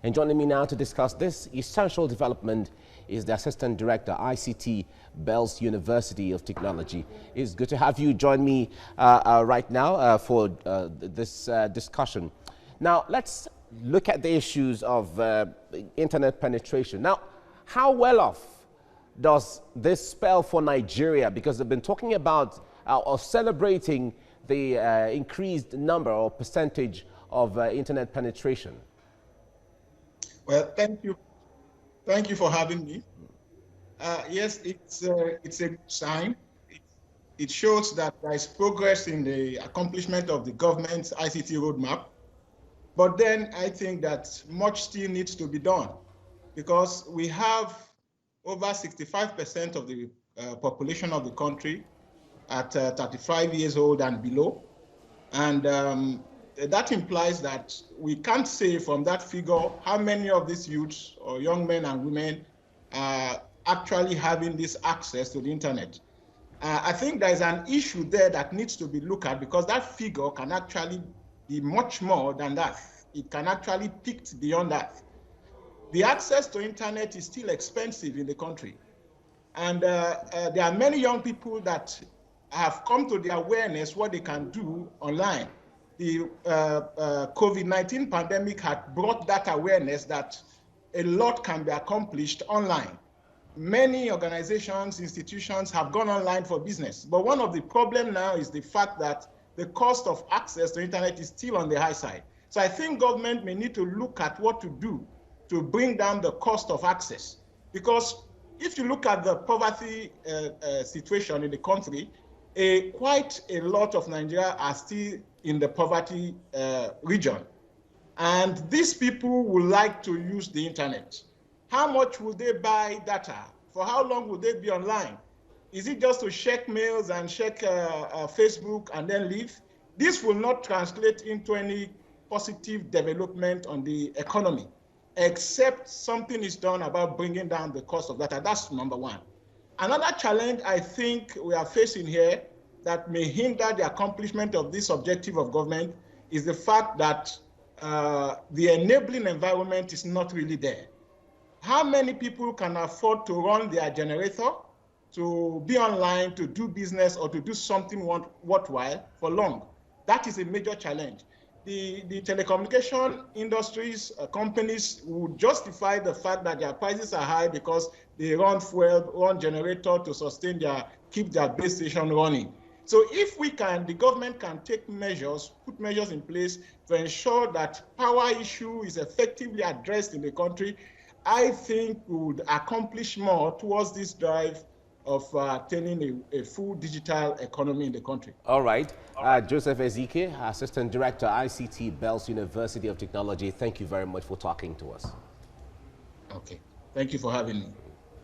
And joining me now to discuss this essential development is the Assistant Director, ICT, Bells University of Technology. It's good to have you join me right now for this discussion. Now, let's look at the issues of internet penetration. Now, how well off does this spell for Nigeria? Because they've been talking about or celebrating the increased number or percentage of internet penetration. Well, thank you. Thank you for having me. Yes, it's a good sign. It shows that there is progress in the accomplishment of the government's ICT roadmap. But then I think that much still needs to be done because we have over 65% of the population of the country at 35 years old and below. And that implies that we can't say from that figure how many of these youths or young men and women are actually having this access to the internet. I think there is an issue there that needs to be looked at because that figure can actually be much more than that. It can actually peak beyond that. The access to internet is still expensive in the country. And there are many young people that have come to the awareness what they can do online. The COVID-19 pandemic had brought that awareness that a lot can be accomplished online. Many organizations, institutions have gone online for business. But one of the problems now is the fact that the cost of access to internet is still on the high side. So I think government may need to look at what to do to bring down the cost of access. Because if you look at the poverty situation in the country, quite a lot of Nigeria are still in the poverty region. And these people would like to use the internet. How much will they buy data? For how long will they be online? Is it just to check mails and check Facebook and then leave? This will not translate into any positive development on the economy, except something is done about bringing down the cost of data. That's number one. Another challenge I think we are facing here that may hinder the accomplishment of this objective of government is the fact that the enabling environment is not really there. How many people can afford to run their generator, to be online, to do business, or to do something worthwhile for long? That is a major challenge. The telecommunication industries, companies would justify the fact that their prices are high because they run fuel, run generator to sustain keep their base station running. So if the government can take measures, put measures in place to ensure that power issue is effectively addressed in the country, I think we would accomplish more towards this drive of attaining a full digital economy in the country. All right. Joseph Ezike, Assistant Director, ICT, Bells University of Technology, thank you very much for talking to us. Okay. Thank you for having me.